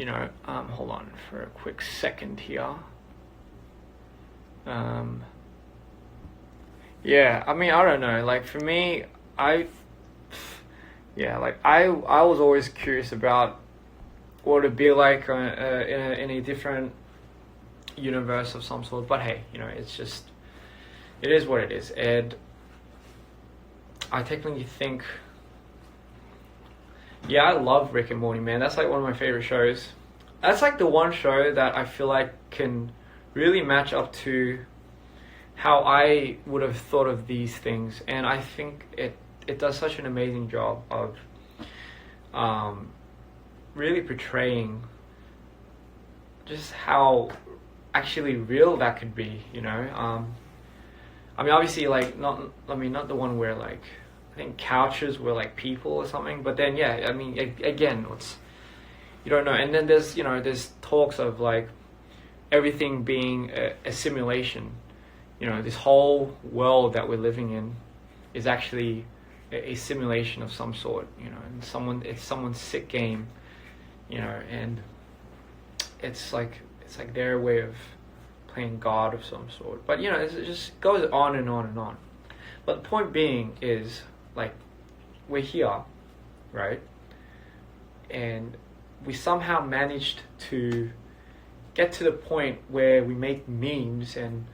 hold on for a quick second here. Yeah, I mean, I don't know. Like for me, I was always curious about what it'd be like in a different universe of some sort. But hey, it is what it is, and I technically think, yeah, I love Rick and Morty, man. That's like one of my favorite shows. That's like the one show that I feel like can really match up to how I would have thought of these things, and I think it does such an amazing job of really portraying just how actually real that could be, I mean, obviously, like, not the one where, like, I think couches were, like, people or something, but then, yeah, I mean, again, you don't know, and then there's talks of, like, everything being a simulation, this whole world that we're living in is actually a simulation of some sort, and it's someone's sick game, and it's like their way of playing God of some sort. But it just goes on and on and on. But the point being is, like, we're here, right? And we somehow managed to get to the point where we make memes and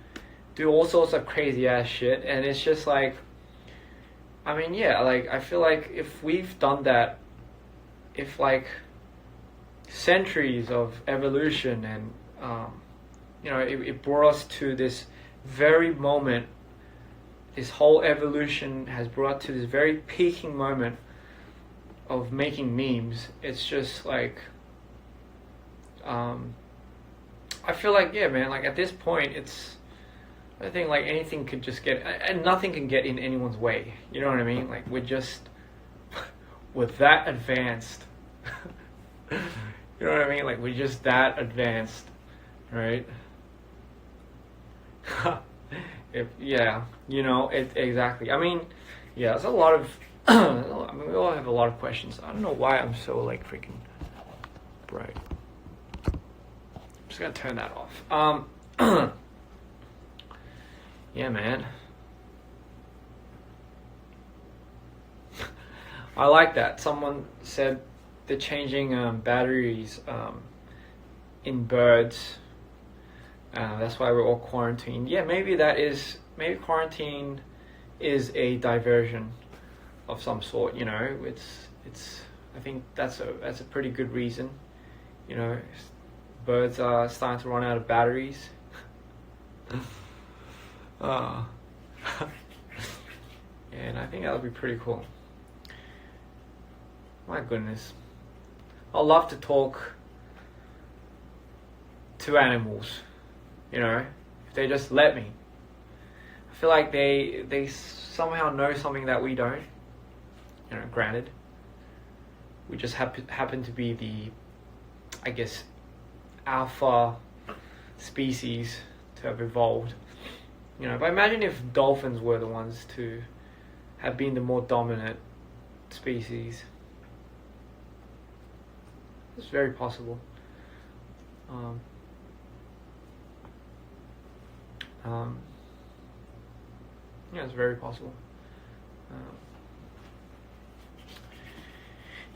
do all sorts of crazy ass shit, and it's just like, I mean, yeah, like, I feel like if we've done that, if like centuries of evolution and it brought us to this very moment, this whole evolution has brought to this very peaking moment of making memes. It's just like, I feel like, yeah, man, like at this point, I think like anything could just and nothing can get in anyone's way. You know what I mean? Like we're that advanced. You know what I mean? Like we're just that advanced, right? Exactly. I mean, yeah, there's a lot of, I mean, we all have a lot of questions. I don't know why I'm so like freaking bright. I'm just gonna turn that off. Yeah, man. I like that. Someone said they're changing batteries in birds. That's why we're all quarantined. Yeah, maybe quarantine is a diversion of some sort. It's. I think that's a pretty good reason. Birds are starting to run out of batteries. And I think that would be pretty cool. My goodness, I love to talk to animals. If they just let me. I feel like they somehow know something that we don't. Granted, we just happen to be the, I guess, alpha species to have evolved. But imagine if dolphins were the ones to have been the more dominant species. It's very possible. It's very possible.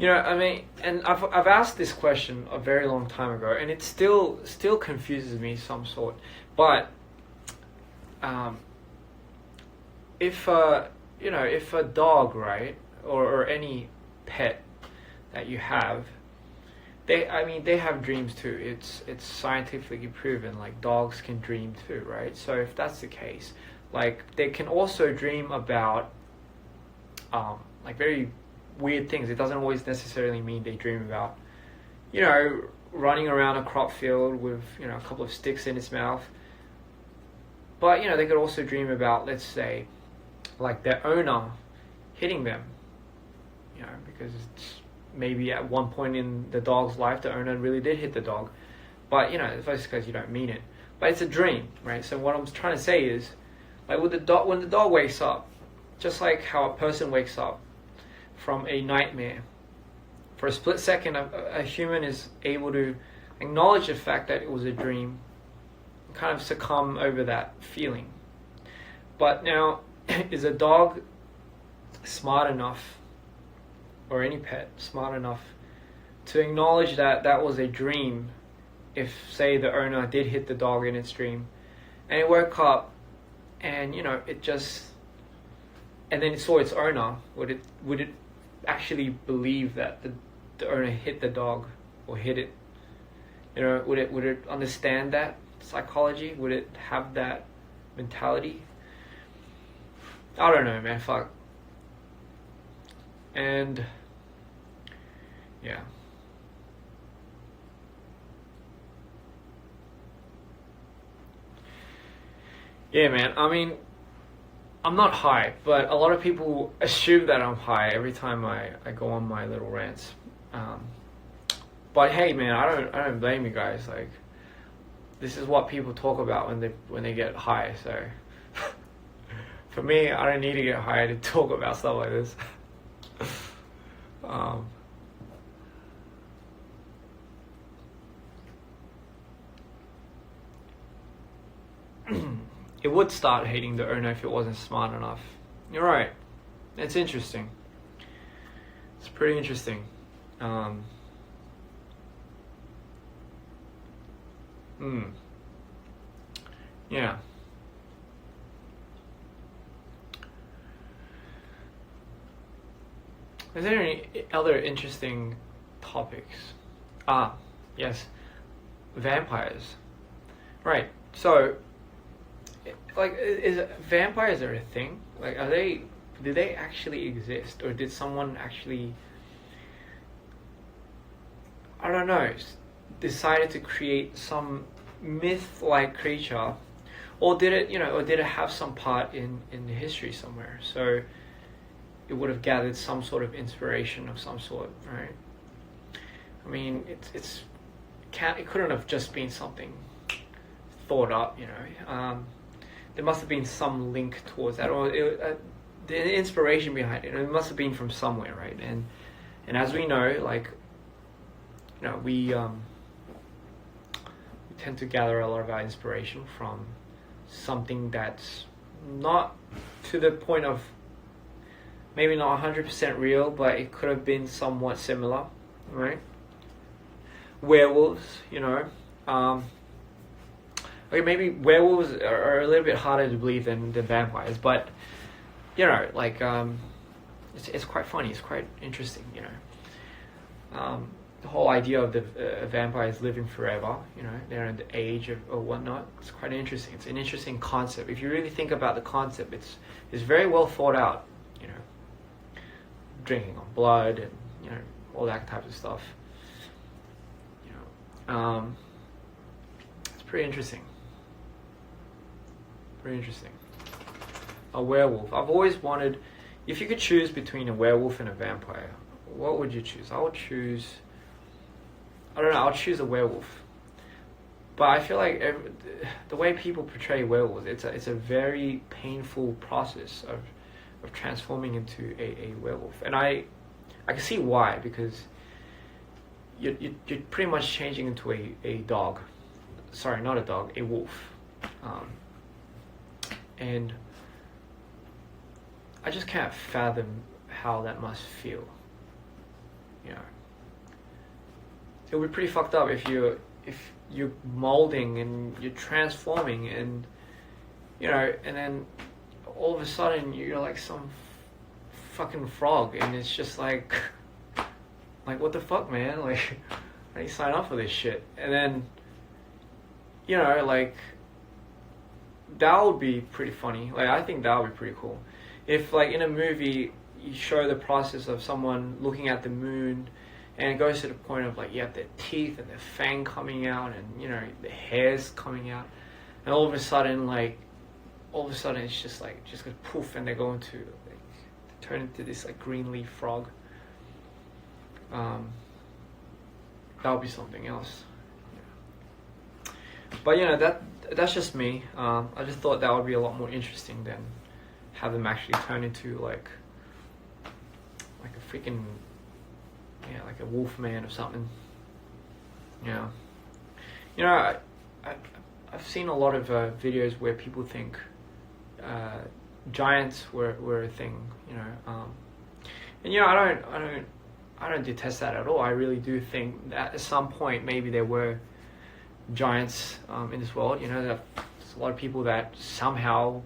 I mean, and I've asked this question a very long time ago, and it still confuses me some sort. But if a dog, right, or any pet that you have, they have dreams too. It's scientifically proven. Like dogs can dream too, right? So if that's the case, like they can also dream about like very weird things. It doesn't always necessarily mean they dream about running around a crop field with a couple of sticks in its mouth. But they could also dream about, let's say, like their owner hitting them. Because it's maybe at one point in the dog's life, the owner really did hit the dog. But it's just because you don't mean it. But it's a dream, right? So what I'm trying to say is, like when the dog wakes up, just like how a person wakes up from a nightmare, for a split second, a human is able to acknowledge the fact that it was a dream, kind of succumb over that feeling. But now, is a dog smart enough, or any pet smart enough, to acknowledge that that was a dream? If, say, the owner did hit the dog in its dream, and it woke up, and it just, and then it saw its owner, would it actually believe that the owner hit the dog or hit it? Would it understand that psychology? Would it have that mentality? I don't know, man. Fuck. And yeah. Yeah, man. I mean, I'm not high, but a lot of people assume that I'm high every time I go on my little rants. But hey, man, I don't blame you guys. Like, this is what people talk about when they get high. So, for me, I don't need to get high to talk about stuff like this. It would start hating the owner if it wasn't smart enough. You're right. It's interesting. It's pretty interesting. Yeah. Is there any other interesting topics? Yes. Vampires. Right. So, like, is vampires are a thing? Like, do they actually exist, or did someone actually, I don't know, decided to create some myth-like creature, or did it have some part in the history somewhere? So it would have gathered some sort of inspiration of some sort, right? I mean, it couldn't have just been something thought up, there must have been some link towards that, or the inspiration behind it. It must have been from somewhere, right? And as we know, like, we tend to gather a lot of our inspiration from something that's not to the point of maybe not 100% real, but it could have been somewhat similar, right? Werewolves, okay, maybe werewolves are a little bit harder to believe than vampires, but it's quite funny. It's quite interesting, the whole idea of the vampires living forever, they're in the age of or whatnot. It's quite interesting. It's an interesting concept. If you really think about the concept, it's very well thought out. Drinking on blood and all that type of stuff. It's pretty interesting. Pretty interesting. A werewolf. I've always wanted, if you could choose between a werewolf and a vampire, what would you choose? I don't know, I'll choose a werewolf. But I feel like the way people portray werewolves, it's a very painful process of transforming into a werewolf. And I can see why, because you're pretty much changing into a dog. Sorry, not a dog, a wolf. And I just can't fathom how that must feel. It would be pretty fucked up if you're molding and you're transforming and and then all of a sudden you're like some fucking frog, and it's just like what the fuck, man? Like, how do you sign up for this shit? And then that would be pretty funny. Like, I think that would be pretty cool if, like, in a movie you show the process of someone looking at the moon, and it goes to the point of, like, you have their teeth and their fang coming out, and the hair's coming out, and all of a sudden it's just goes poof, and they go into turn into this green leaf frog. That would be something else. But that's just me. I just thought that would be a lot more interesting than have them actually turn into like a freaking like a wolf man or something. Yeah. You know, I've seen a lot of videos where people think giants were a thing, you know. And you know, I don't detest that at all. I really do think that at some point maybe there were giants in this world. You know, there's a lot of people that somehow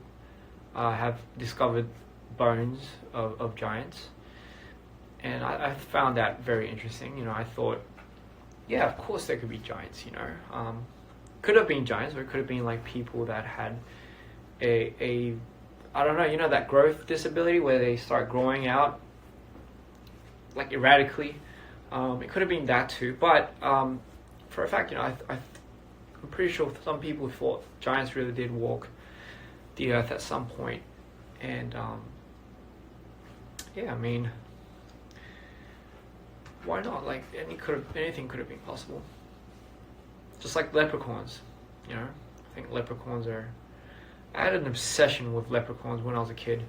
have discovered bones of giants, and I found that very interesting. You know, I thought, yeah, of course there could be giants. You know, could have been giants, or it could have been like people that had a I don't know, you know, that growth disability where they start growing out like erratically. It could have been that too, but for a fact, you know, I'm pretty sure some people thought giants really did walk the earth at some point. And yeah, I mean, why not? Like anything could have been possible. Just like leprechauns, you know. I think leprechauns are. I had an obsession with leprechauns when I was a kid.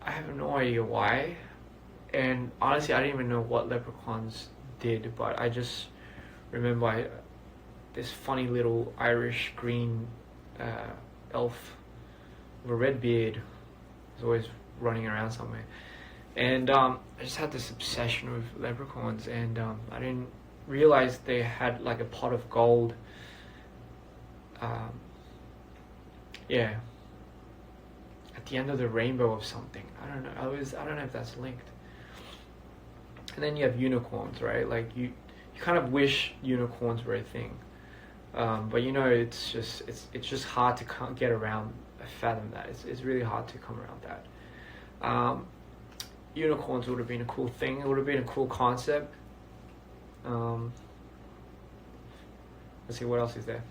I have no idea why, and honestly, I didn't even know what leprechauns did. But I just remember this funny little Irish green elf with a red beard was always running around somewhere. And I just had this obsession with leprechauns, and I didn't realize they had like a pot of gold. Yeah, at the end of the rainbow of something. I don't know. I don't know if that's linked. And then you have unicorns, right? Like you kind of wish unicorns were a thing, but you know, it's just hard to get around, fathom that. It's really hard to come around that. Unicorns would have been a cool thing. It would have been a cool concept. Let's see, what else is there?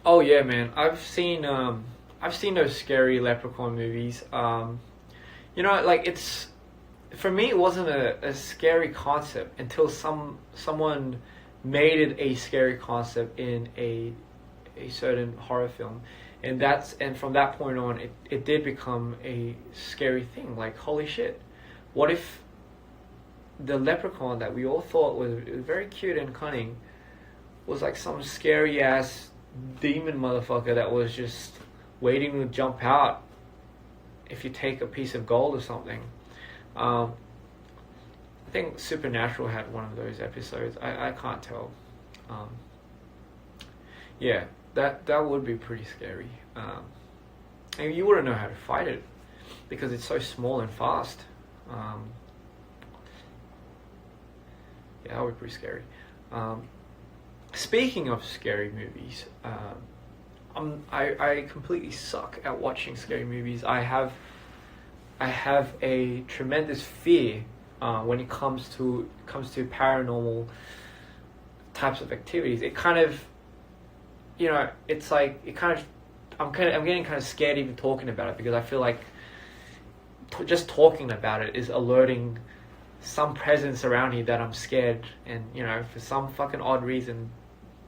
Oh yeah, man. I've seen those scary leprechaun movies. You know, like it's, for me it wasn't a scary concept until someone made it a scary concept in a certain horror film. And from that point on, it did become a scary thing. Like, holy shit, what if the leprechaun that we all thought was very cute and cunning was like some scary ass demon motherfucker that was just waiting to jump out if you take a piece of gold or something. I think Supernatural had one of those episodes. I can't tell. Yeah, that would be pretty scary. And you wouldn't know how to fight it because it's so small and fast. Yeah, that would be pretty scary. Speaking of scary movies, I completely suck at watching scary movies. I have a tremendous fear when it comes to paranormal types of activities. It kind of, you know, it's like I'm getting kind of scared even talking about it, because I feel like just talking about it is alerting some presence around here that I'm scared, and you know, for some fucking odd reason,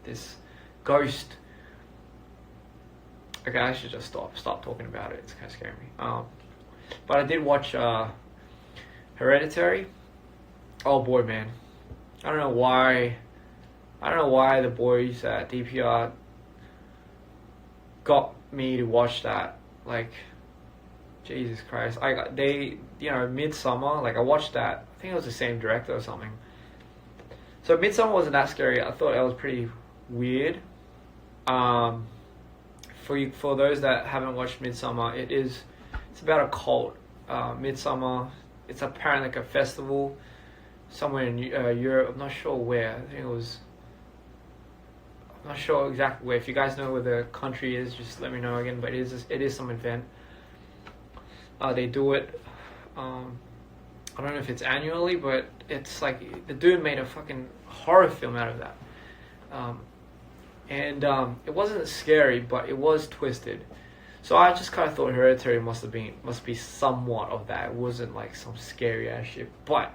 this ghost. Okay, I should just stop talking about it. It's kind of scaring me. But I did watch Hereditary. Oh boy, man, I don't know why the boys at DPR got me to watch that. Like, Jesus Christ, Midsummer. Like, I watched that. I think it was the same director or something. So Midsummer wasn't that scary. I thought it was pretty weird. For those that haven't watched Midsummer, it's about a cult. Midsummer, it's apparently like a festival somewhere in Europe. I'm not sure where. I think it was. I'm not sure exactly where. If you guys know where the country is, just let me know again. But it is some event. They do it. I don't know if it's annually, but it's like the dude made a fucking horror film out of that. And it wasn't scary, but it was twisted. So I just kind of thought Hereditary must be somewhat of that. It wasn't like some scary ass shit. But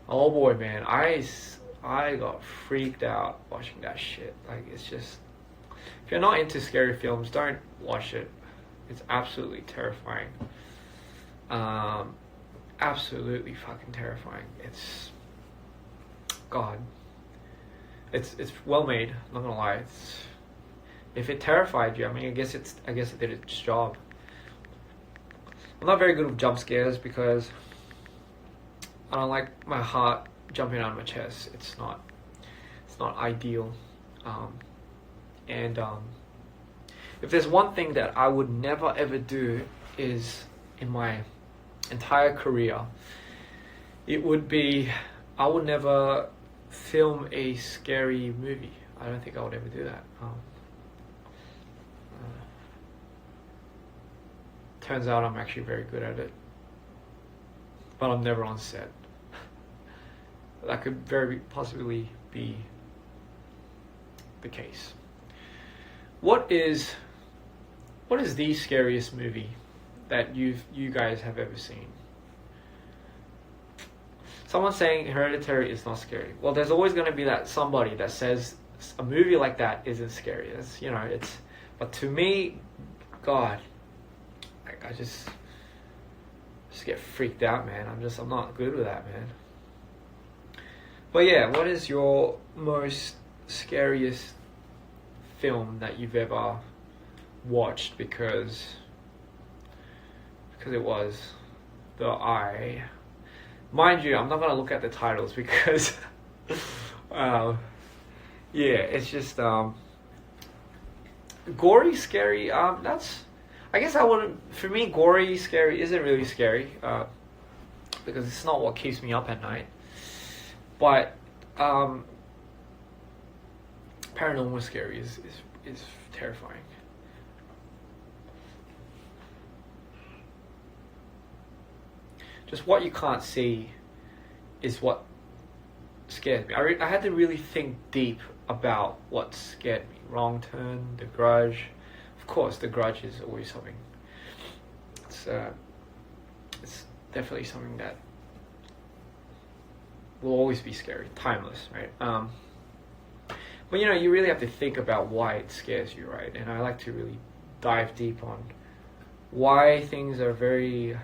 oh boy, man, I got freaked out watching that shit. Like, it's just, if you're not into scary films, don't watch it. It's absolutely terrifying. absolutely fucking terrifying. It's God. It's well made. I'm not gonna lie. If it terrified you, I mean, I guess it did its job. I'm not very good with jump scares because I don't like my heart jumping out of my chest. It's not ideal. If there's one thing that I would never ever do is in my entire career, it would be I would never film a scary movie. I don't think I would ever do that. Turns out I'm actually very good at it, but I'm never on set. That could very possibly be the case. What is the scariest movie that you guys have ever seen? Someone's saying Hereditary is not scary. Well, there's always going to be that somebody that says a movie like that isn't scary. But to me, God, I just get freaked out, man. I'm not good with that, man. But yeah, what is your most scariest film that you've ever watched because it was The Eye? Mind you, I'm not gonna look at the titles because yeah, it's just gory, scary. I guess I wouldn't. For me, gory, scary isn't really scary because it's not what keeps me up at night. But paranormal scary is terrifying. Just what you can't see is what scares me. I had to really think deep about what scared me. Wrong Turn, The Grudge. Of course, The Grudge is always something. It's definitely something that will always be scary, timeless, right? But you really have to think about why it scares you, right? And I like to really dive deep on why things are very,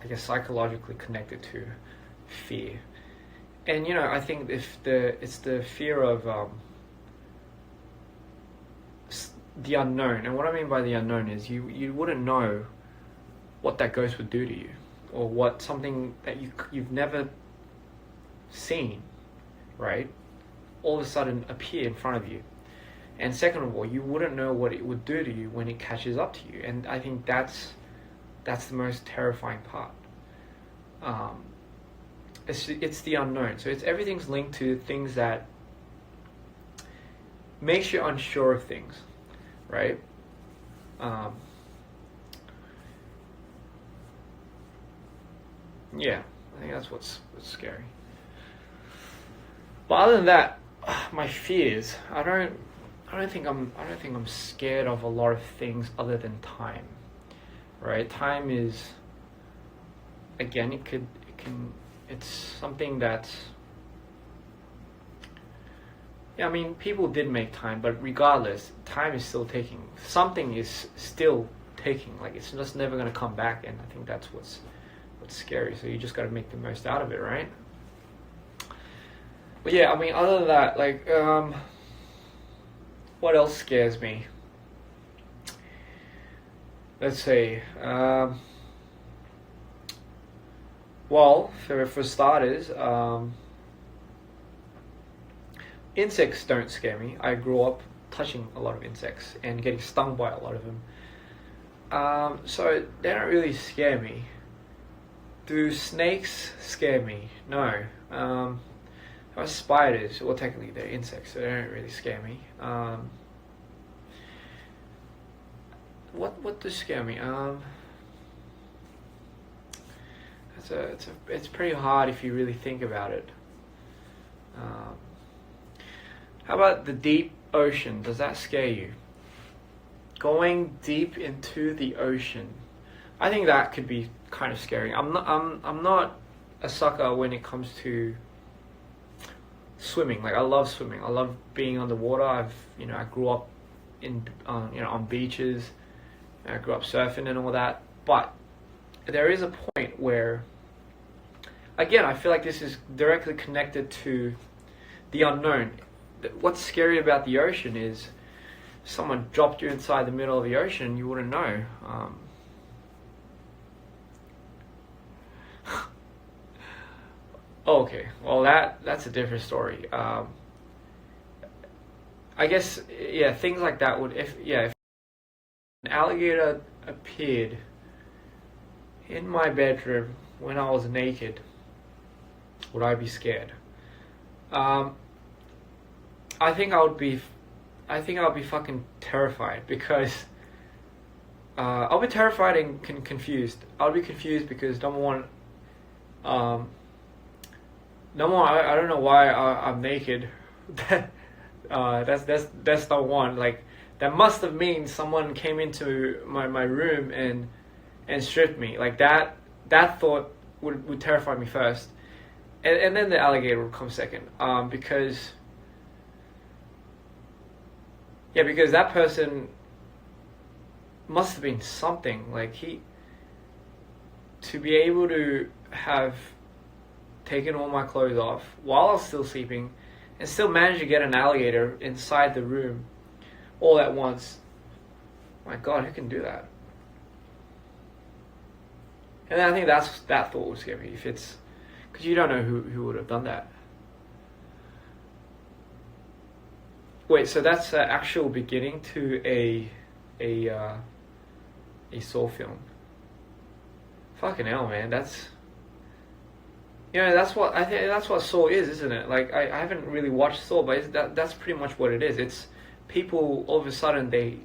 I guess, psychologically connected to fear. And I think it's the fear of the unknown. And what I mean by the unknown is you wouldn't know what that ghost would do to you, or what something that you've never seen, right, all of a sudden appear in front of you. And second of all, you wouldn't know what it would do to you when it catches up to you. And I think that's the most terrifying part. It's the unknown. So everything's linked to things that makes you unsure of things, right? Yeah, I think that's what's scary. But other than that, my fears, I don't think I'm scared of a lot of things other than time, right? Time is, again, it's something that's, yeah, I mean, people did make time, but regardless, time is still taking. Something is still taking. Like, it's just never going to come back, and I think that's what's scary. So you just got to make the most out of it, right? But yeah, I mean, other than that, like, what else scares me? Let's see. Well, for starters, insects don't scare me. I grew up touching a lot of insects and getting stung by a lot of them. So they don't really scare me. Do snakes scare me? No. Spiders, well, technically they're insects, so they don't really scare me. What does scare me? It's pretty hard if you really think about it. How about the deep ocean? Does that scare you? Going deep into the ocean, I think that could be kind of scary. I'm not a sucker when it comes to swimming. Like, I love swimming. I love being on the water. I grew up on beaches. I grew up surfing and all that. But there is a point where, again, I feel like this is directly connected to the unknown. What's scary about the ocean is someone dropped you inside the middle of the ocean, you wouldn't know. Okay, well that's a different story. I guess, yeah, things like that would, if an alligator appeared in my bedroom when I was naked, would I be scared? I think I would be fucking terrified, because I'll be terrified and confused. I'll be confused because number one, I don't know why I'm naked. That's number one. Like, that must have mean someone came into my room and stripped me. Like, that thought would terrify me first, and then the alligator would come second. Because that person must have been something. Like, to be able to have taken all my clothes off while I was still sleeping and still manage to get an alligator inside the room all at once. My God, who can do that? And I think that thought would scare me, if it's, because you don't know who would have done that. Wait, so that's the actual beginning to a Saw film. Fucking hell, man, that's what I think. That's what Saw is, isn't it? Like, I haven't really watched Saw, but that's pretty much what it is. It's people all of a sudden they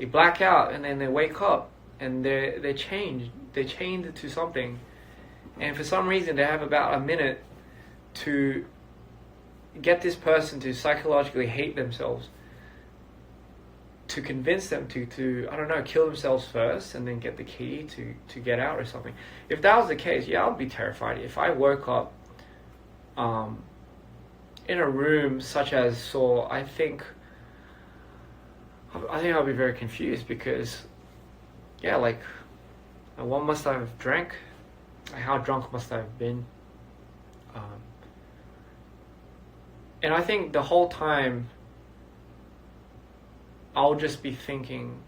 black out and then they wake up and they change to something, and for some reason they have about a minute to get this person to psychologically hate themselves, to convince them to I don't know, kill themselves first and then get the key to get out or something. If that was the case, yeah, I'd be terrified. If I woke up in a room such as Saw, I think I'll be very confused, because like, what must I have drank? How drunk must I have been? And I think the whole time I'll just be thinking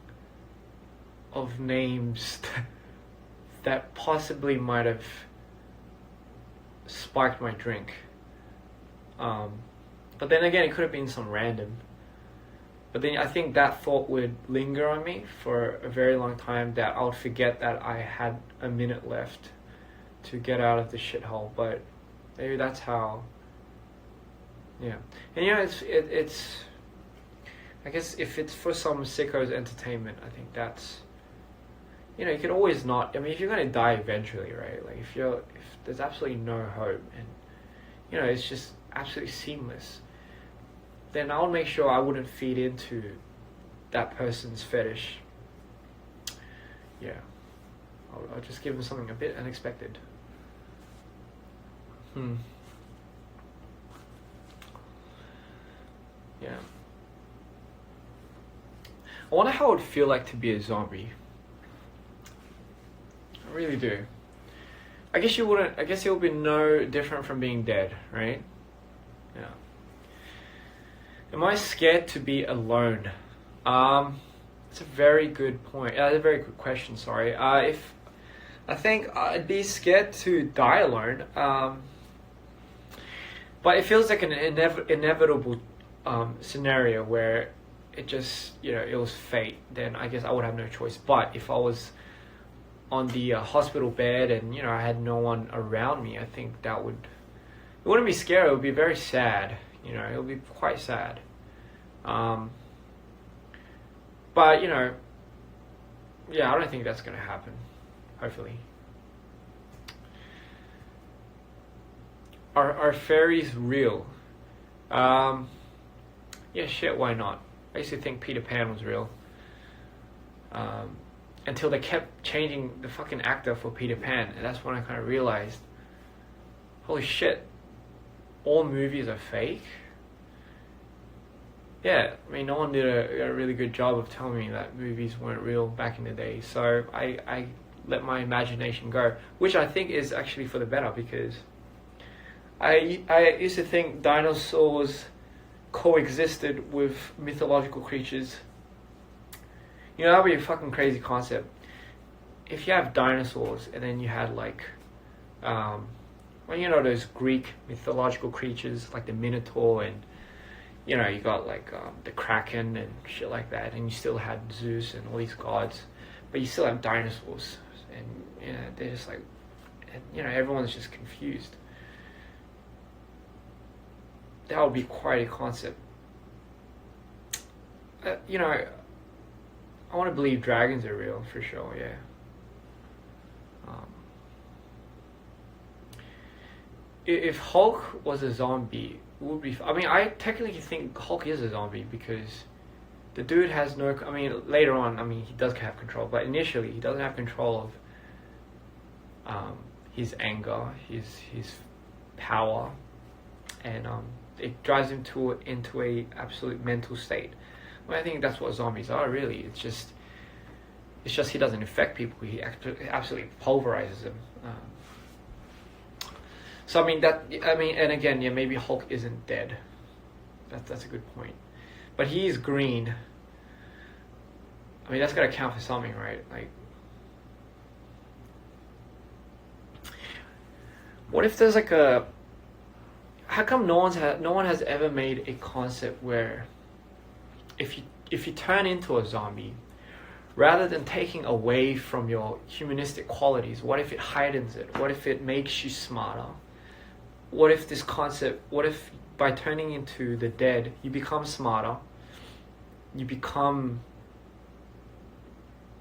of names that possibly might have spiked my drink. But then again, it could have been some random. But then I think that thought would linger on me for a very long time, that I would forget that I had a minute left to get out of the shithole. But maybe that's how. Yeah, and it's. I guess if it's for some sicko's entertainment, I think that's. You can always not. I mean, if you're gonna die eventually, right? Like, if there's absolutely no hope, and it's just absolutely seamless, then I'll make sure I wouldn't feed into that person's fetish. Yeah, I'll just give them something a bit unexpected. Yeah. I wonder how it would feel like to be a zombie. I really do. I guess you wouldn't. I guess it would be no different from being dead, right? Yeah. Am I scared to be alone? It's a very good point. It's a very good question. Sorry. If I think I'd be scared to die alone. But it feels like an inevitable scenario where it just, it was fate. Then I guess I would have no choice. But if I was on the hospital bed and I had no one around me, I think it wouldn't be scary. It would be very sad. It would be quite sad. But yeah, I don't think that's gonna happen. Hopefully. Are fairies real? Yeah, shit, why not? I used to think Peter Pan was real. Until they kept changing the fucking actor for Peter Pan, and that's when I kind of realized, holy shit, all movies are fake? Yeah, I mean, no one did a really good job of telling me that movies weren't real back in the day, so I let my imagination go, which I think is actually for the better, because I used to think dinosaurs coexisted with mythological creatures. You know, that would be a fucking crazy concept. If you have dinosaurs and then you had like, well, you know, those Greek mythological creatures like the Minotaur, and you know, you got like the Kraken and shit like that, and you still had Zeus and all these gods, but you still have dinosaurs, and you know, they're just like, and, you know, everyone's just confused. That would be quite a concept. You know, I want to believe dragons are real for sure. Yeah. If Hulk was a zombie, it would be. I mean, I technically think Hulk is a zombie, because the dude has no. I mean, later on, I mean, he does have control, but initially, he doesn't have control of his anger, his power, and it drives him into a absolute mental state. Well, I think that's what zombies are, really. It's just he doesn't infect people. He absolutely pulverizes them. So and again, yeah, maybe Hulk isn't dead. That's a good point. But he is green. I mean, that's gotta count for something, right? Like, what if there's like a? How come no one has ever made a concept where, if you turn into a zombie, rather than taking away from your humanistic qualities, what if it heightens it? What if it makes you smarter? What if by turning into the dead, you become smarter? You become,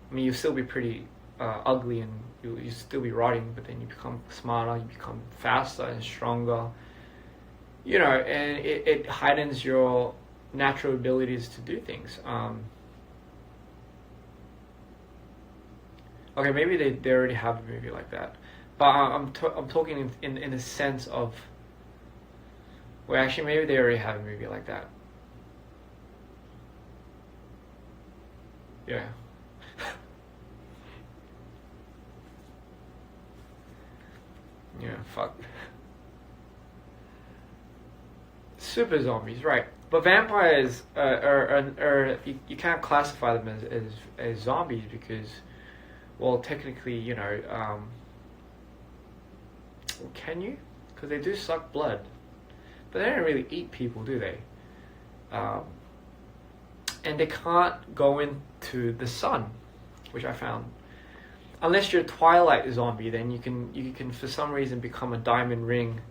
I mean, you'll still be pretty ugly, and you still be rotting, but then you become smarter, you become faster and stronger. You know, and it heightens your natural abilities to do things. Okay, maybe they already have a movie like that, but I'm talking in the sense of, well, actually, maybe they already have a movie like that. Yeah. Yeah, fuck. Super zombies, right? But vampires are you can't classify them as zombies, because, well, technically, you know, can you? Because they do suck blood, but they don't really eat people, do they? And they can't go into the sun, which I found. Unless you're a Twilight zombie, then you can for some reason become a diamond ring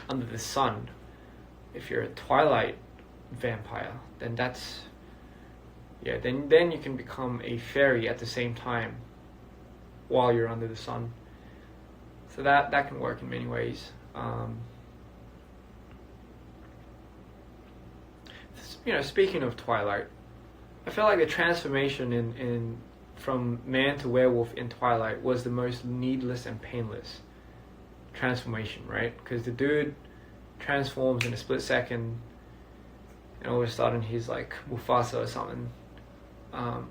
under the sun. If you're a Twilight vampire, then that's, yeah, then you can become a fairy at the same time while you're under the sun. So that can work in many ways. You know, speaking of Twilight, I felt like the transformation in from man to werewolf in Twilight was the most needless and painless transformation, right? Because the dude transforms in a split second, and all of a sudden he's like Mufasa or something. So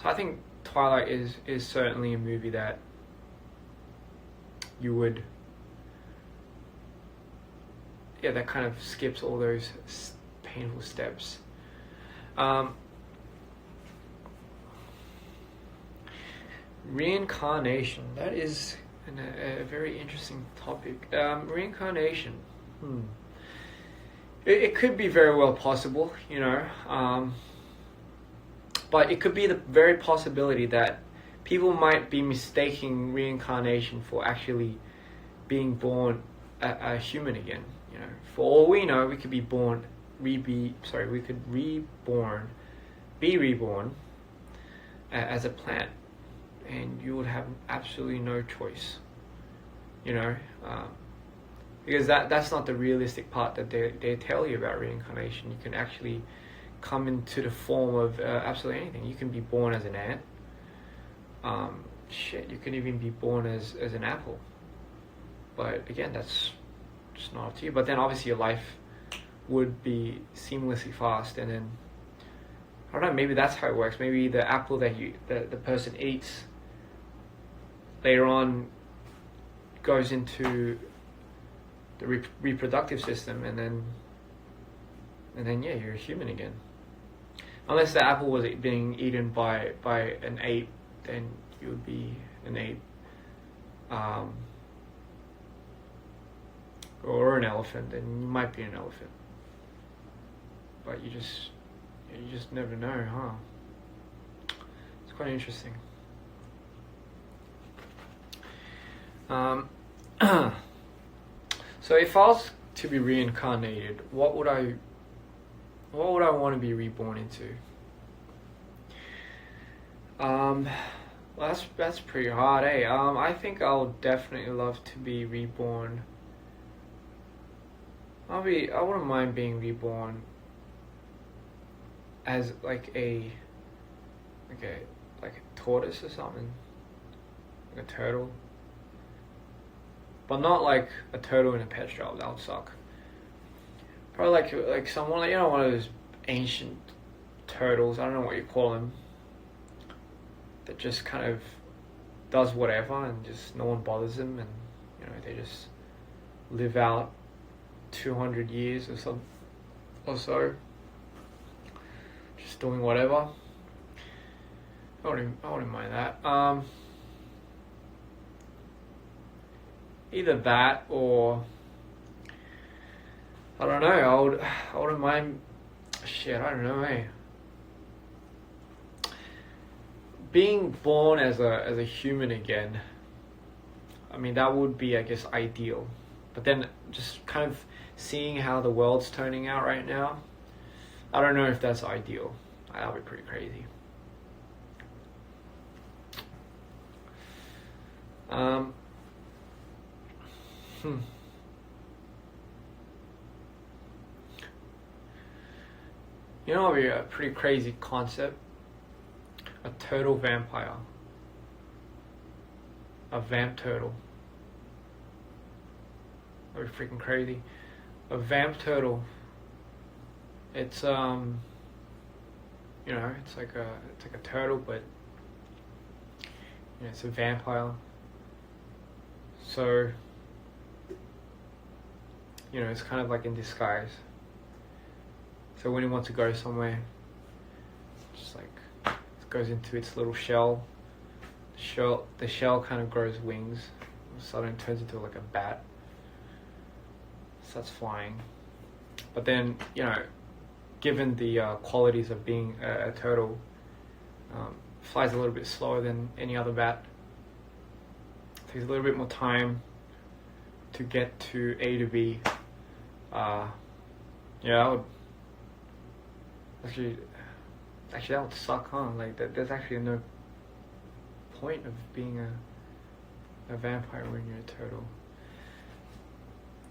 I think Twilight is certainly a movie that you would, yeah, that kind of skips all those painful steps. Reincarnation, that is a very interesting topic. Reincarnation, it could be very well possible, you know, but it could be the very possibility that people might be mistaking reincarnation for actually being born a human again. You know, for all we know, we could be be reborn as a plant, and you would have absolutely no choice. You know, because that's not the realistic part that they tell you about reincarnation. You can actually come into the form of absolutely anything. You can be born as an ant. You can even be born as an apple. But again, that's just not up to you. But then obviously your life would be seamlessly fast, and then I don't know, maybe that's how it works. Maybe the apple that the person eats later on goes into the reproductive system, and then yeah, you're a human again. Unless the apple was being eaten by an ape, then you would be an ape, or an elephant. Then you might be an elephant, but you just never know, huh? It's quite interesting. So if I was to be reincarnated, what would I want to be reborn into? Well, that's pretty hard, eh? I think I would definitely love to be reborn. I wouldn't mind being reborn as like a tortoise or something, like a turtle. But not like a turtle in a pet shop. That would suck. Probably like someone, like, one of those ancient turtles. I don't know what you call them. That just kind of does whatever, and just no one bothers them, and they just live out 200 years or so, just doing whatever. I wouldn't mind that. Either that, or I don't know. I wouldn't mind. Shit, I don't know, eh? Being born as a human again. I mean, that would be, I guess, ideal. But then just kind of seeing how the world's turning out right now, I don't know if that's ideal. That'll be pretty crazy. You know, it'd be a pretty crazy concept. A turtle vampire. A vamp turtle. That'd be freaking crazy. A vamp turtle. It's it's like a turtle, but it's a vampire. So it's kind of like in disguise. So when it wants to go somewhere, just like it goes into its little shell. The shell kind of grows wings. Suddenly turns into like a bat. Starts flying. But then, given the qualities of being a turtle, flies a little bit slower than any other bat. Takes a little bit more time to get to A to B. I would actually that would suck, huh? Like there's actually no point of being a vampire when you're a turtle.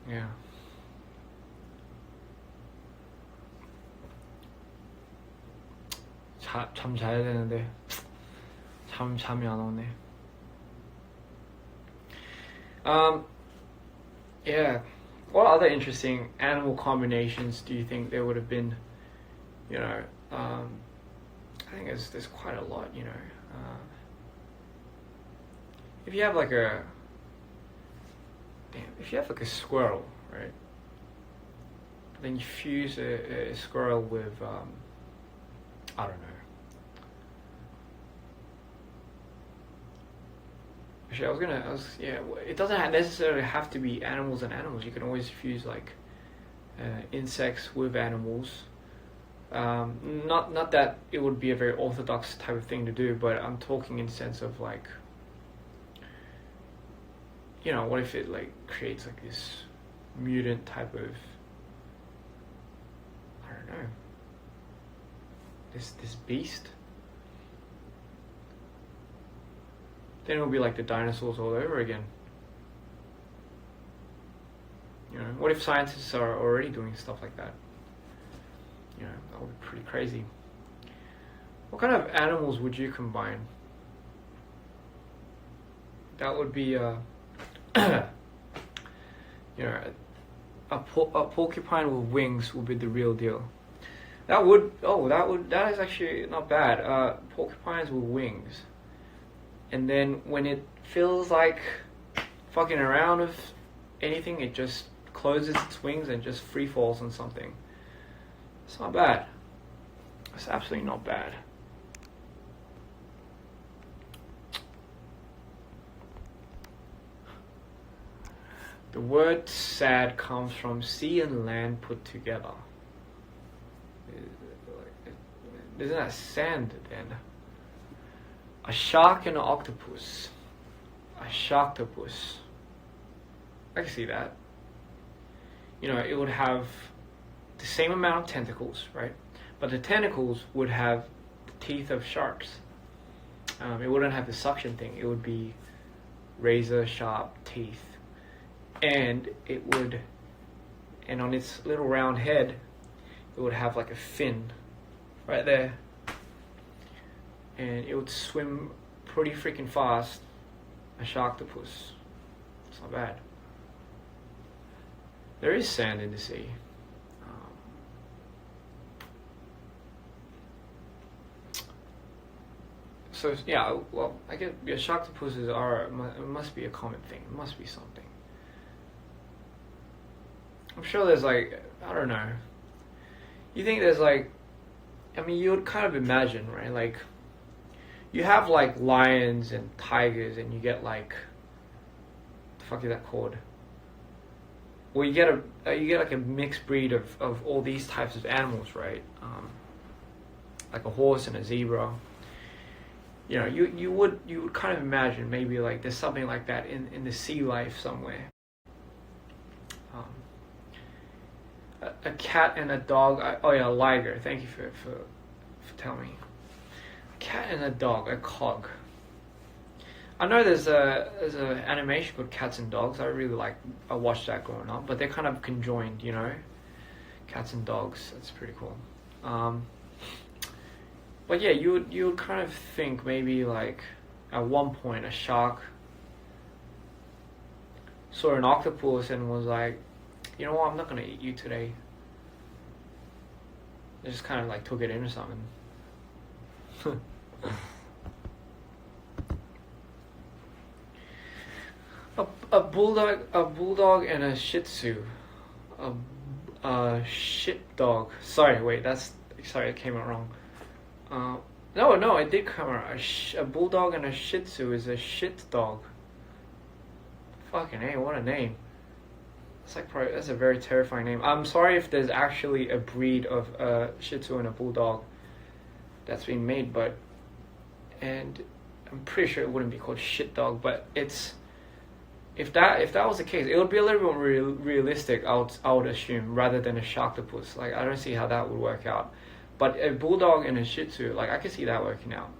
Yeah. 참 자야 되는데 잠이 안 오네. Yeah. What other interesting animal combinations do you think there would have been? I think there's quite a lot. If you have like a squirrel, right? Then you fuse a squirrel with I don't know. Actually, it doesn't necessarily have to be animals and animals. You can always fuse like insects with animals. Not that it would be a very orthodox type of thing to do, but I'm talking in the sense of like, what if it like creates like this mutant type of, I don't know, this beast. Then it'll be like the dinosaurs all over again. What if scientists are already doing stuff like that? That would be pretty crazy. What kind of animals would you combine? That would be a porcupine with wings would be the real deal. That is actually not bad. Porcupines with wings. And then when it feels like fucking around with anything, it just closes its wings and just free falls on something. It's not bad. It's absolutely not bad. The word sad comes from sea and land put together. Isn't that sand then? A shark and an octopus. A sharktopus. I can see that. You know, it would have the same amount of tentacles, right? But the tentacles would have the teeth of sharks. It wouldn't have the suction thing. It would be razor sharp teeth. And on its little round head, it would have like a fin right there. And it would swim pretty freaking fast. A sharktopus. It's not bad. There is sand in the sea. So yeah, well, I guess sharktopuses it must be a common thing. It must be something. I'm sure there's like, I don't know. You think there's like, I mean, you would kind of imagine, right? Like, you have like lions and tigers, and you get like, the fuck is that called? Well, you get like a mixed breed of all these types of animals, right? Like a horse and a zebra. You know, you would kind of imagine maybe like there's something like that in the sea life somewhere. A cat and a dog. A liger. Thank you for telling me. A cat and a dog, a cog. I know there's an animation called Cats and Dogs. I watched that growing up, but they're kind of conjoined, you know. Cats and dogs. That's pretty cool. But yeah, you would kind of think maybe like at one point a shark saw an octopus and was like, you know what, I'm not gonna eat you today. They just kind of like took it in or something. A bulldog and a Shih Tzu. A shit dog. Sorry, it came out wrong. No, it did come out. A bulldog and a Shih Tzu is a shit dog. Fucking hey, what a name. That's a very terrifying name. I'm sorry if there's actually a breed of a Shih Tzu and a bulldog that's being made, and I'm pretty sure it wouldn't be called shit dog, but it's. If that was the case, it would be a little bit more realistic, I would assume, rather than a sharktopus. Like, I don't see how that would work out. But a bulldog and a Shih Tzu, like, I can see that working out.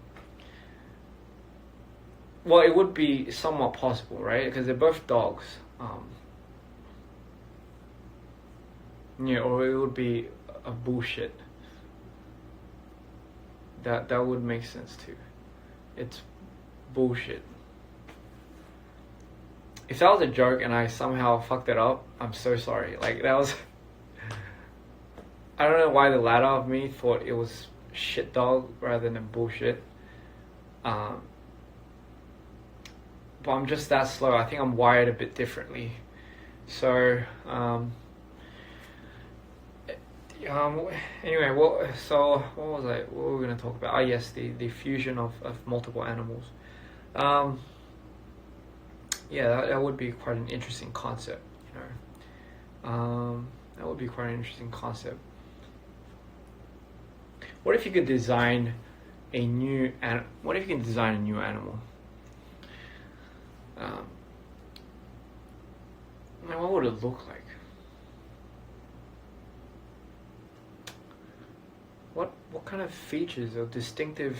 Well, it would be somewhat possible, right? Because they're both dogs. Yeah, or it would be a bullshit. That would make sense too. It's bullshit. If that was a joke and I somehow fucked it up, I'm so sorry. Like, that was... I don't know why the latter of me thought it was shit dog rather than bullshit. But I'm just that slow. I think I'm wired a bit differently. So, anyway, what were we going to talk about? Oh yes, the fusion of multiple animals. Yeah, that would be quite an interesting concept, you know. That would be quite an interesting concept. What if you could design a new animal? What if you can design a new animal? What would it look like? What kind of features or distinctive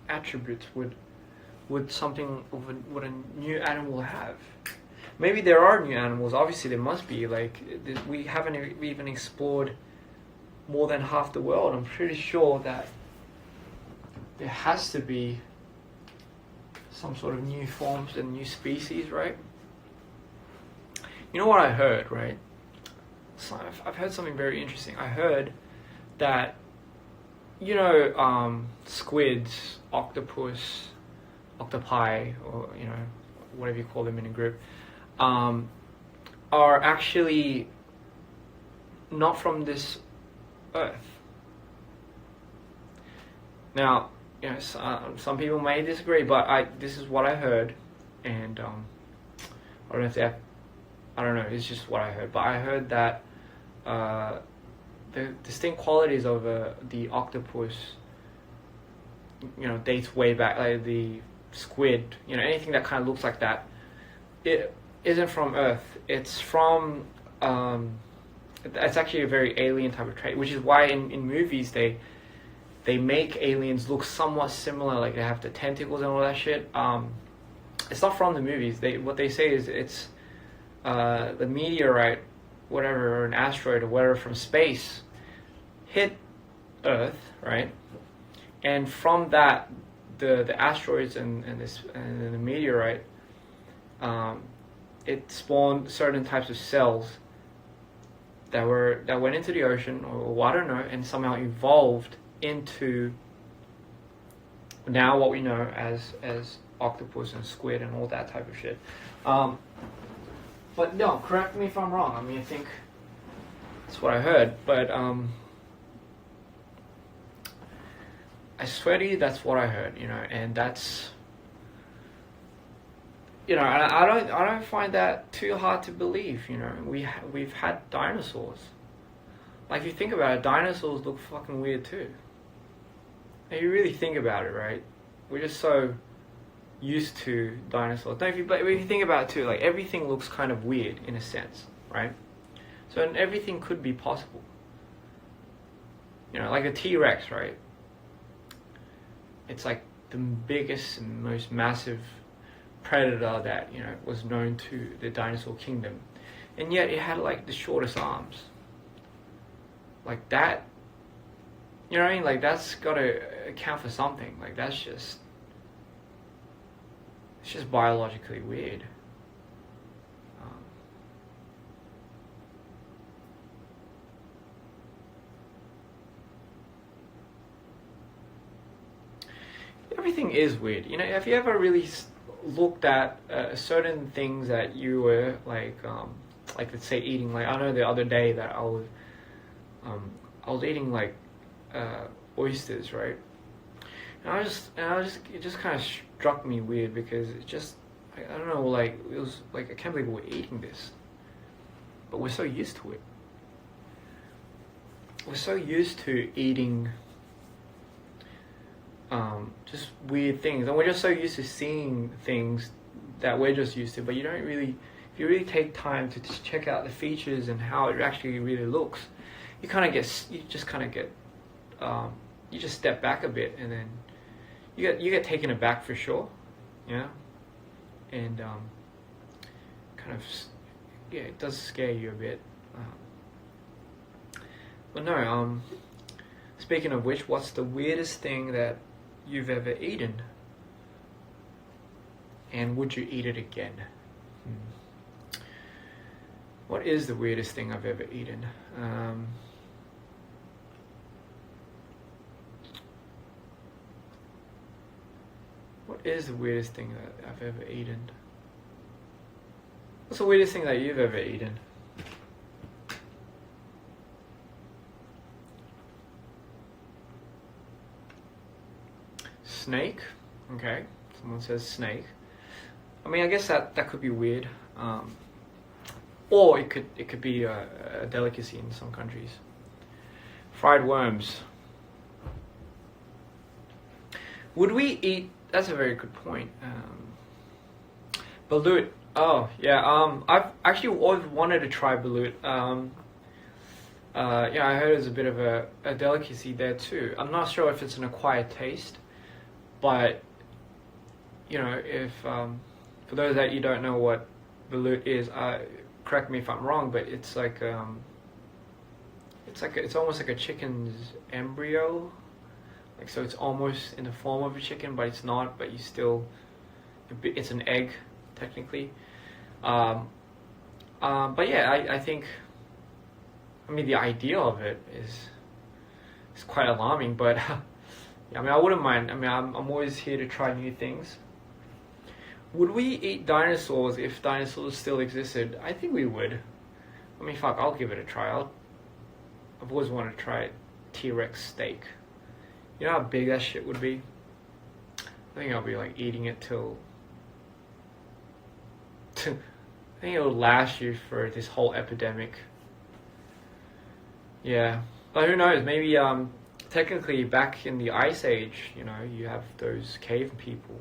attributes would a new animal have? Maybe there are new animals. Obviously, there must be. Like, we haven't even explored more than half the world. I'm pretty sure that there has to be some sort of new forms and new species, right? You know what I heard, right? So I've heard something very interesting. I heard that, you know, squids, octopus, octopi, or, you know, whatever you call them in a group, are actually not from this earth. Now, you know, some people may disagree, but this is what I heard, and I don't know if that, I don't know, it's just what I heard, but I heard that the distinct qualities of the octopus, you know, dates way back, like the squid, you know, anything that kind of looks like that, it isn't from Earth. It's from, it's actually a very alien type of trait, which is why in movies they make aliens look somewhat similar, like they have the tentacles and all that shit. It's not from the movies. What they say is it's the meteorite, whatever, or an asteroid or whatever from space hit Earth, right? And from that, the asteroids and the meteorite, it spawned certain types of cells that went into the ocean, or I don't know, and somehow evolved into now what we know as octopus and squid and all that type of shit. But no, correct me if I'm wrong. I mean, I think that's what I heard, but I swear to you, that's what I heard, you know, and that's, you know, and I don't find that too hard to believe, you know. We've had dinosaurs. Like, if you think about it, dinosaurs look fucking weird too. If you really think about it, right? We're just so used to dinosaurs. But if you think about it too, like, everything looks kind of weird in a sense, right? So everything could be possible. You know, like a T-Rex, right? It's like the biggest and most massive predator that, you know, was known to the dinosaur kingdom. And yet it had like the shortest arms. Like that, you know what I mean? Like, that's got to account for something. Like, it's just biologically weird. Everything is weird. You know, have you ever really looked at certain things that you were like let's say eating, like, I know the other day that I was eating like oysters, right? And it just kind of struck me weird, because it just, I don't know, like, it was like, I can't believe we're eating this, but we're so used to it. We're so used to eating just weird things, and we're just so used to seeing things that we're just used to, but you don't really, if you really take time to just check out the features and how it actually really looks, you just step back a bit, and then you get taken aback for sure, yeah, and kind of, yeah, it does scare you a bit, but no, speaking of which, what's the weirdest thing that you've ever eaten? And would you eat it again? What is the weirdest thing I've ever eaten? What is the weirdest thing that I've ever eaten? What's the weirdest thing that you've ever eaten? Snake. Okay, someone says snake. I mean, I guess that could be weird, or it could be a delicacy in some countries. Fried worms. Would we eat? That's a very good point. Balut. Oh yeah. I've actually always wanted to try balut. Yeah, I heard it's a bit of a delicacy there too. I'm not sure if it's an acquired taste. But, you know, if for those that you don't know what balut is, correct me if I'm wrong, but it's like it's almost like a chicken's embryo, like, so it's almost in the form of a chicken, but it's not. But it's an egg technically. But yeah, I think, I mean, the idea of it is quite alarming, but. I mean, I wouldn't mind. I mean, I'm always here to try new things. Would we eat dinosaurs if dinosaurs still existed? I think we would. I mean, fuck, I'll give it a try. I've always wanted to try T-Rex steak. You know how big that shit would be? I think I'll be like eating it till... I think it'll last you for this whole epidemic. Yeah. But who knows, maybe technically back in the Ice Age, you know, you have those cave people.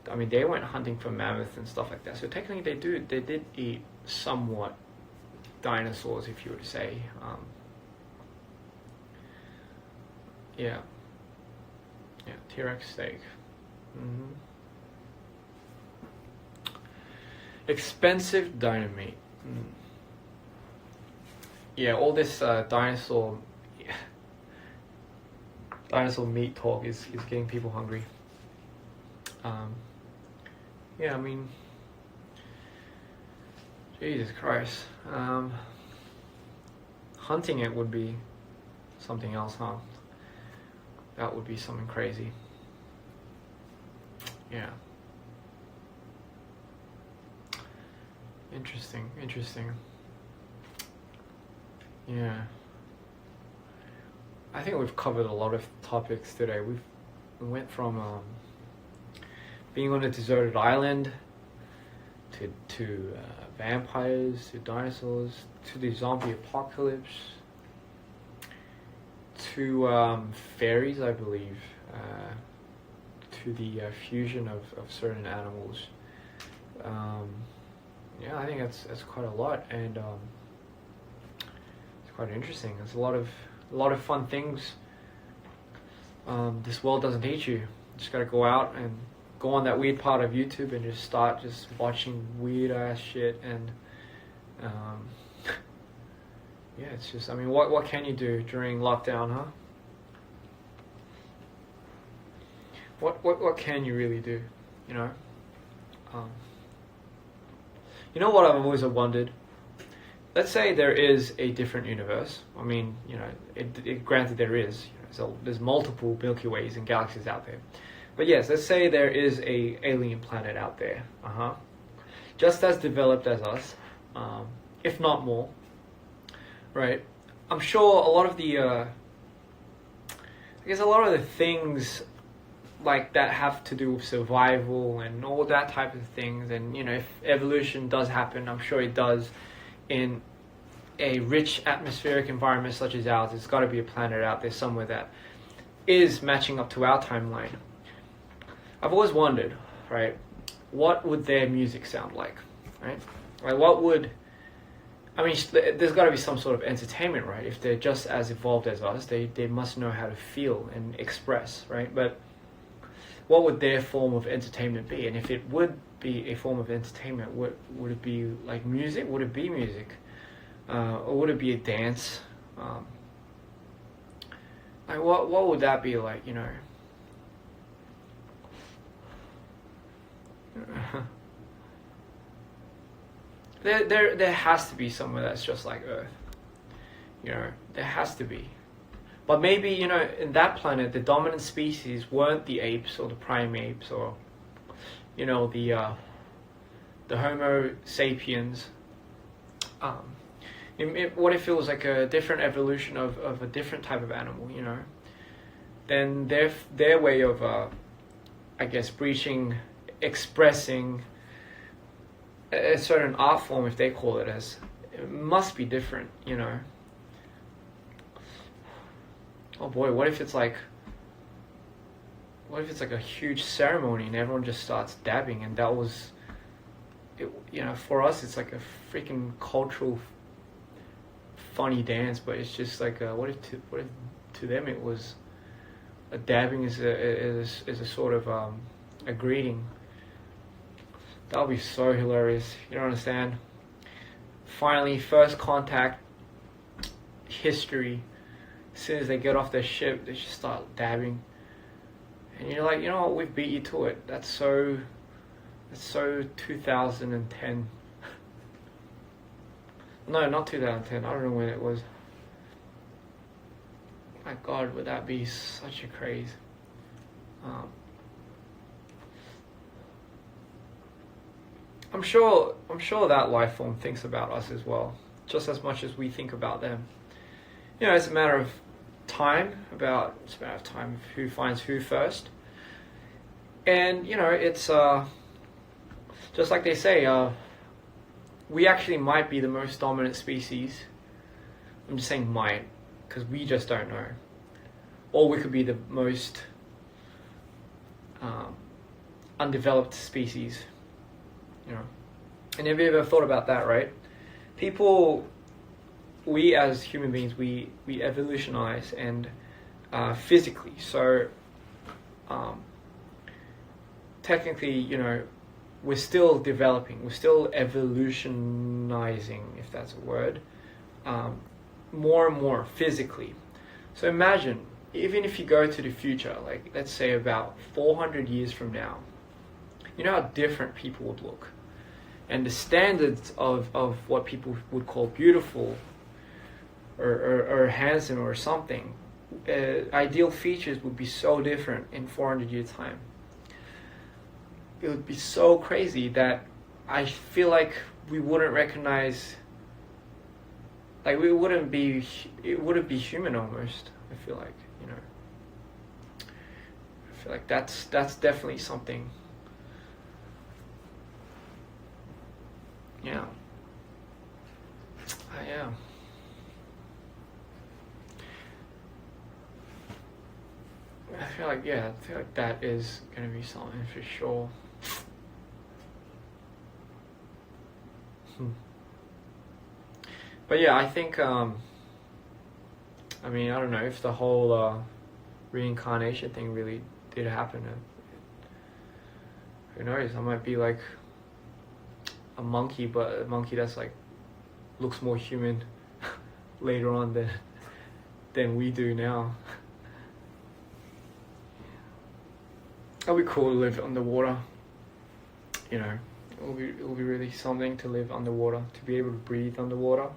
I mean, they went hunting for mammoths and stuff like that. So technically they did eat somewhat dinosaurs, if you were to say. Yeah. Yeah, T-Rex steak. Mm-hmm. Expensive dynamite. Yeah, all this dinosaur meat talk is getting people hungry. Yeah, I mean, Jesus Christ. Hunting it would be something else, huh? That would be something crazy. Yeah. Interesting. Yeah. I think we've covered a lot of topics today. We went from being on a deserted island to vampires, to dinosaurs, to the zombie apocalypse, to fairies, I believe, to the fusion of certain animals. Yeah, I think that's quite a lot, and it's quite interesting. There's a lot of fun things this world doesn't teach you. You just gotta go out and go on that weird part of YouTube and just start just watching weird ass shit, and yeah, it's just, I mean, what can you do during lockdown, huh? What can you really do, you know? You know what I've always wondered? Let's say there is a different universe. I mean, you know, granted there is. You know, so there's multiple Milky Ways and galaxies out there. But yes, let's say there is a alien planet out there. Just as developed as us, if not more. Right? I'm sure a lot of the things like that have to do with survival and all that type of things, and you know, if evolution does happen, I'm sure it does in a rich atmospheric environment such as ours. There's got to be a planet out there somewhere that is matching up to our timeline. I've always wondered, right, what would their music sound like, right? Like, what would, I mean, there's got to be some sort of entertainment, right? If they're just as evolved as us, they must know how to feel and express, right? But what would their form of entertainment be? And if it would be a form of entertainment, would it be like music? Would it be music? Or would it be a dance? Like, what would that be like, you know? There has to be somewhere that's just like Earth. You know, there has to be. But maybe, you know, in that planet, the dominant species weren't the apes or the primates or, you know, the Homo sapiens. What if it was like a different evolution of a different type of animal, you know? Then their way of, I guess, expressing a certain art form, if they call it as, it must be different, you know? Oh boy, what if it's like a huge ceremony and everyone just starts dabbing, and that was, you know, for us it's like a freaking cultural funny dance, but it's just like what if to them it was a dabbing is a sort of a greeting. That would be so hilarious. You don't understand. Finally, first contact history. As soon as they get off their ship, they just start dabbing, and you're like, you know what? We've beat you to it. That's so 2010. No, not 2010. I don't know when it was. My God, would that be such a craze? I'm sure that life form thinks about us as well, just as much as we think about them. You know, it's a matter of time of who finds who first. And you know, it's just like they say, we actually might be the most dominant species. I'm just saying might, because we just don't know. Or we could be the most undeveloped species, you know. And have you ever thought about that, right? We as human beings, we evolutionize and physically. So technically, you know, we're still developing, we're still evolutionizing, if that's a word, more and more physically. So imagine, even if you go to the future, like let's say about 400 years from now, you know how different people would look. And the standards of what people would call beautiful or handsome or something, ideal features would be so different in 400 years time. It would be so crazy that I feel like we wouldn't recognize, like it wouldn't be human almost. I feel like, you know, I feel like that's definitely something. Yeah. Yeah. I feel like that is gonna be something for sure. But yeah, I think I mean, I don't know if the whole reincarnation thing really did happen. Who knows? I might be like a monkey, but a monkey that's like looks more human later on than we do now. It'll be cool to live underwater. You know, it'll be really something to live underwater, to be able to breathe underwater.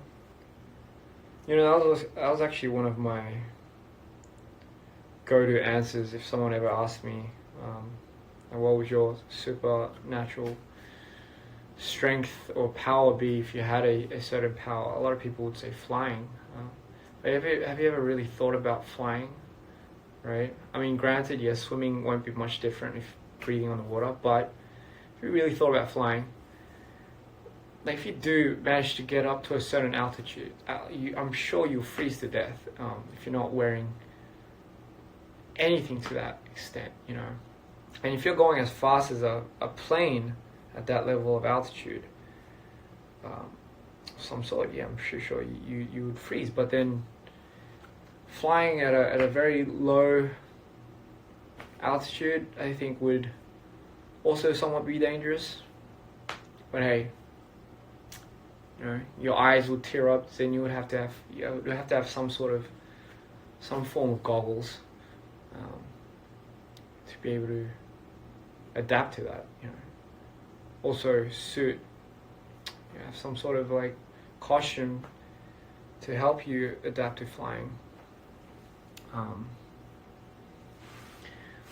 You know, that was actually one of my go-to answers if someone ever asked me, what would your supernatural strength or power be if you had a certain power? A lot of people would say flying. But have you ever really thought about flying? Right? I mean, granted, yes, swimming won't be much different if breathing on the water, but if you really thought about flying, like if you do manage to get up to a certain altitude, I'm sure you'll freeze to death if you're not wearing anything to that extent, you know. And if you're going as fast as a plane at that level of altitude, some sort, yeah, I'm sure you would freeze. But then flying at a very low altitude, I think would also somewhat be dangerous. But hey, you know, your eyes would tear up. Then you would have to have some form of goggles to be able to adapt to that. You know, also suit. You have some sort of like costume to help you adapt to flying.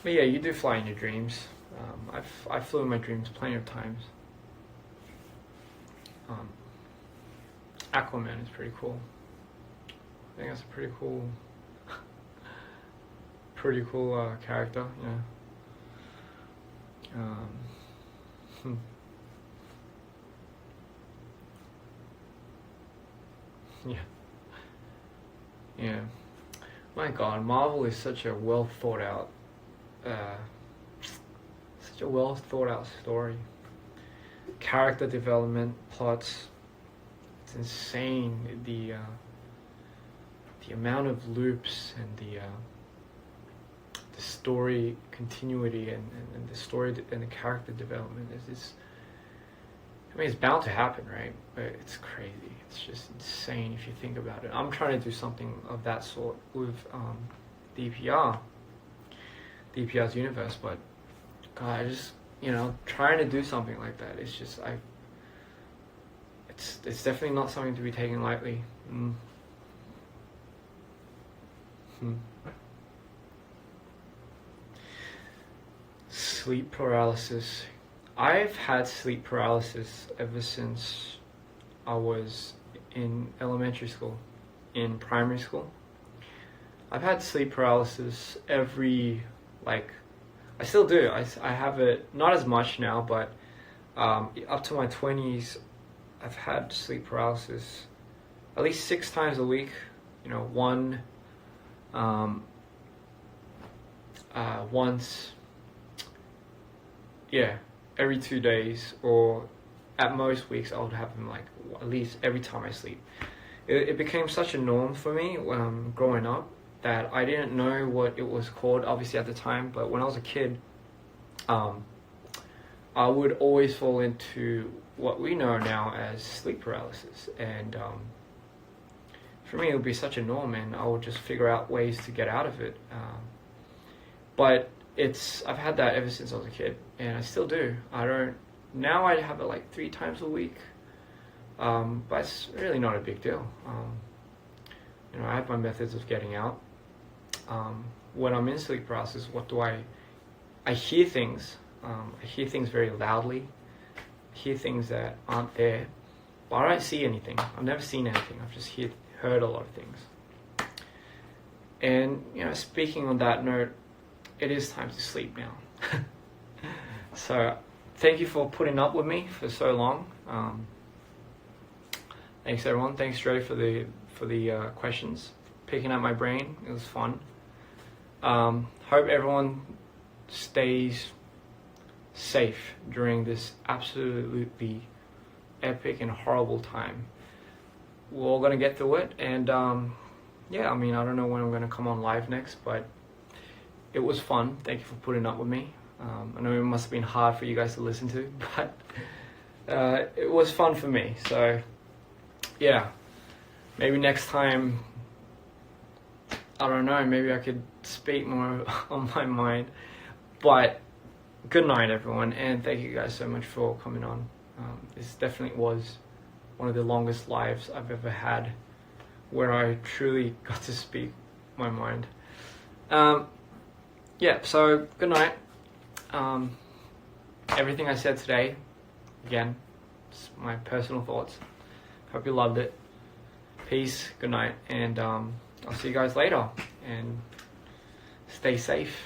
But yeah, you do fly in your dreams. I've flew in my dreams plenty of times. Aquaman is pretty cool. I think that's a pretty cool character. Yeah. Yeah. Yeah. My God, Marvel is such a well thought out story. Character development, plots, it's insane. The amount of loops and the story continuity and the story and the character development is I mean, it's bound to happen, right? But it's crazy. It's just insane if you think about it. I'm trying to do something of that sort with DPR's universe, but God, I just, you know, trying to do something like that. It's just it's definitely not something to be taken lightly. Sleep paralysis. I've had sleep paralysis ever since I was in elementary school, in primary school. I've had sleep paralysis every, like, I still do. I have it, not as much now, but up to my 20s, I've had sleep paralysis at least 6 times a week. You know, once, yeah, every 2 days, or at most weeks I would have them like at least every time I sleep. It became such a norm for me growing up that I didn't know what it was called, obviously, at the time. But when I was a kid, I would always fall into what we know now as sleep paralysis, and for me it would be such a norm, and I would just figure out ways to get out of it. But I've had that ever since I was a kid, and I still do. Now I have it like 3 times a week, but it's really not a big deal. You know, I have my methods of getting out. When I'm in sleep paralysis, I hear things. I hear things very loudly. I hear things that aren't there, but I don't see anything. I've never seen anything. I've just heard a lot of things. And, you know, speaking on that note, it is time to sleep now. So, thank you for putting up with me for so long. Thanks everyone. Thanks Dre for the questions, picking at my brain. It was fun. Hope everyone stays safe during this absolutely epic and horrible time. We're all gonna get through it, and yeah, I mean, I don't know when I'm gonna come on live next, but it was fun. Thank you for putting up with me. I know it must have been hard for you guys to listen to, but it was fun for me. So yeah, maybe next time, I don't know, maybe I could speak more on my mind. But good night everyone, and thank you guys so much for coming on. This definitely was one of the longest lives I've ever had, where I truly got to speak my mind. Yeah, so good night. Everything I said today, again, it's my personal thoughts. Hope you loved it. Peace, good night, and I'll see you guys later, and stay safe.